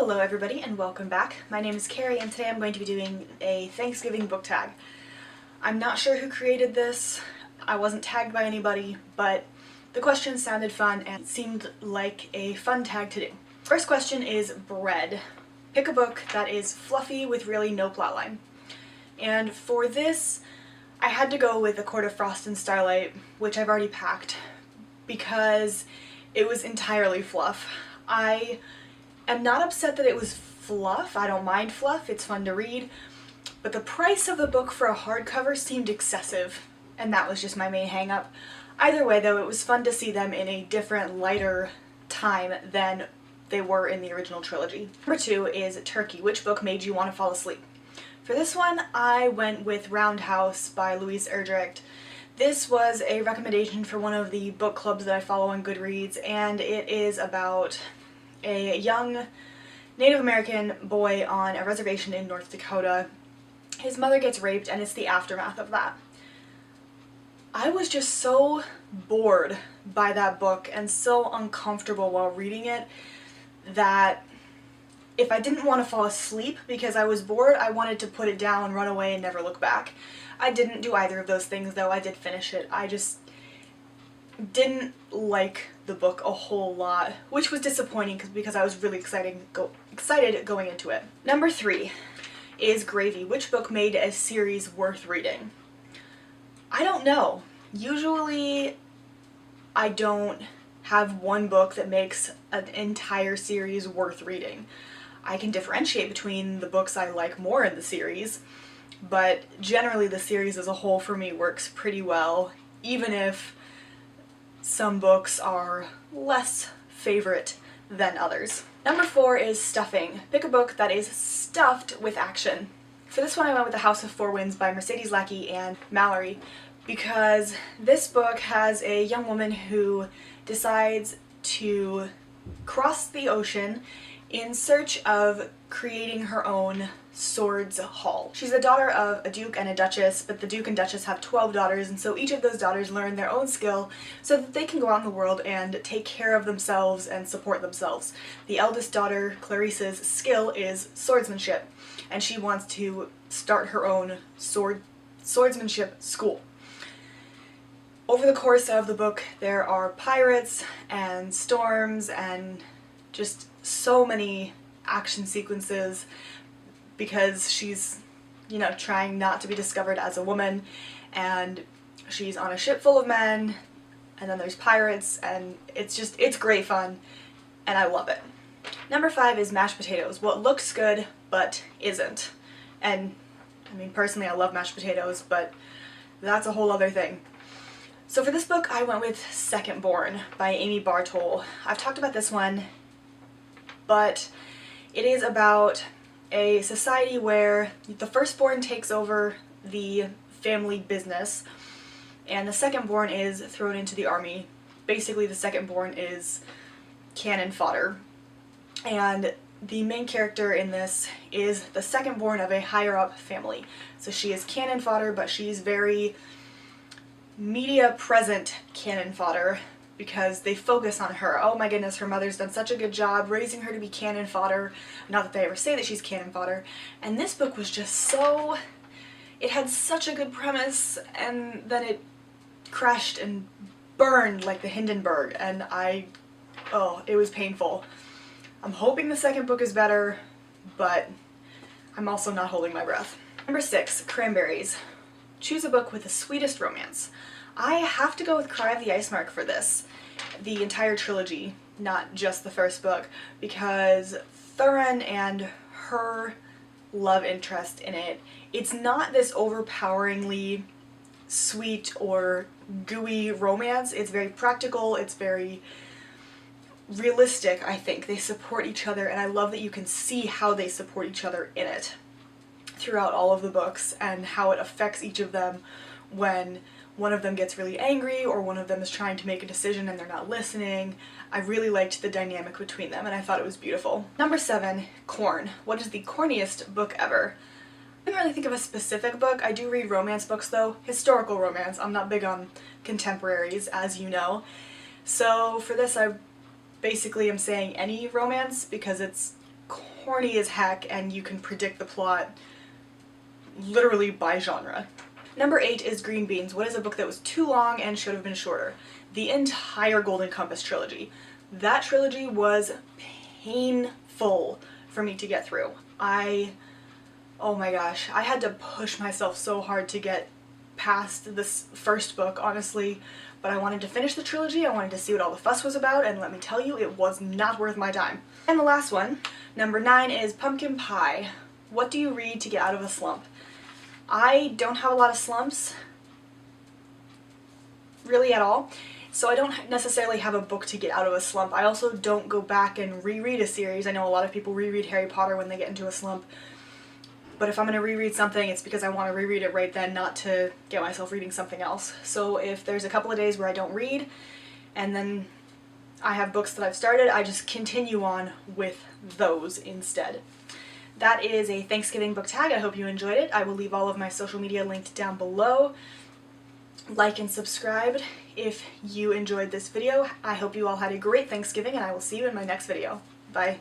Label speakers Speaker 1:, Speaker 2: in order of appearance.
Speaker 1: Hello everybody and welcome back. My name is Kari and today I'm going to be doing a Thanksgiving book tag. I'm not sure who created this, I wasn't tagged by anybody, but the questions sounded fun and it seemed like a fun tag to do. First question is bread. Pick a book that is fluffy with really no plotline. And for this, I had to go with A Court of Frost and Starlight, which I've already packed, because it was entirely fluff. I am not upset that it was fluff. I don't mind fluff, it's fun to read, but the price of the book for a hardcover seemed excessive, and that was just my main hang-up. Either way though, it was fun to see them in a different, lighter time than they were in the original trilogy. Number 2 is Turkey. Which book made you want to fall asleep? For this one, I went with Roundhouse by Louise Erdrich. This was a recommendation for one of the book clubs that I follow on Goodreads, and it is about a young Native American boy on a reservation in North Dakota. His mother gets raped and it's the aftermath of that. I was just so bored by that book and so uncomfortable while reading it that if I didn't want to fall asleep because I was bored, I wanted to put it down, run away, and never look back. I didn't do either of those things though. I did finish it. I just didn't like the book a whole lot, which was disappointing because I was really excited going into it. Number 3 is Gravy. Which book made a series worth reading? I don't know. Usually I don't have one book that makes an entire series worth reading. I can differentiate between the books I like more in the series, but generally the series as a whole for me works pretty well, even if some books are less favorite than others. Number 4 is Stuffing. Pick a book that is stuffed with action. For this one I went with The House of Four Winds by Mercedes Lackey and Mallory, because this book has a young woman who decides to cross the ocean in search of creating her own swords hall. She's the daughter of a duke and a duchess, but the duke and duchess have 12 daughters, and so each of those daughters learn their own skill so that they can go out in the world and take care of themselves and support themselves. The eldest daughter, Clarice's skill is swordsmanship, and she wants to start her own swordsmanship school. Over the course of the book, there are pirates and storms and just so many action sequences because she's, trying not to be discovered as a woman, and she's on a ship full of men, and then there's pirates, and it's great fun, and I love it. Number 5 is Mashed Potatoes. What looks good but isn't. And I mean, personally I love mashed potatoes, but that's a whole other thing. So for this book I went with Second Born by Amy Bartol. I've talked about this one, but it is about a society where the firstborn takes over the family business and the secondborn is thrown into the army. Basically the secondborn is cannon fodder, and the main character in this is the secondborn of a higher up family. So she is cannon fodder, but she's very media present cannon fodder because they focus on her. Oh my goodness, her mother's done such a good job raising her to be cannon fodder. Not that they ever say that she's cannon fodder. And this book was just so... it had such a good premise, and then it crashed and burned like the Hindenburg, and it was painful. I'm hoping the second book is better, but I'm also not holding my breath. Number 6, Cranberries. Choose a book with the sweetest romance. I have to go with Cry of the Ice Mark for this. The entire trilogy, not just the first book, because Thurin and her love interest in it, it's not this overpoweringly sweet or gooey romance. It's very practical, it's very realistic, I think. They support each other, and I love that you can see how they support each other in it throughout all of the books, and how it affects each of them when one of them gets really angry or one of them is trying to make a decision and they're not listening. I really liked the dynamic between them and I thought it was beautiful. Number 7, Corn. What is the corniest book ever? I didn't really think of a specific book. I do read romance books though. Historical romance. I'm not big on contemporaries, as you know. So for this I basically am saying any romance because it's corny as heck, and you can predict the plot literally by genre. Number 8 is Green Beans. What is a book that was too long and should have been shorter? The entire Golden Compass trilogy. That trilogy was painful for me to get through. Oh my gosh, I had to push myself so hard to get past this first book, honestly, but I wanted to finish the trilogy. I wanted to see what all the fuss was about, and let me tell you, it was not worth my time. And the last one, number 9, is Pumpkin Pie. What do you read to get out of a slump? I don't have a lot of slumps, really at all, so I don't necessarily have a book to get out of a slump. I also don't go back and reread a series. I know a lot of people reread Harry Potter when they get into a slump, but if I'm going to reread something, it's because I want to reread it right then, not to get myself reading something else. So if there's a couple of days where I don't read, and then I have books that I've started, I just continue on with those instead. That is a Thanksgiving book tag. I hope you enjoyed it. I will leave all of my social media linked down below. Like and subscribe if you enjoyed this video. I hope you all had a great Thanksgiving, and I will see you in my next video. Bye.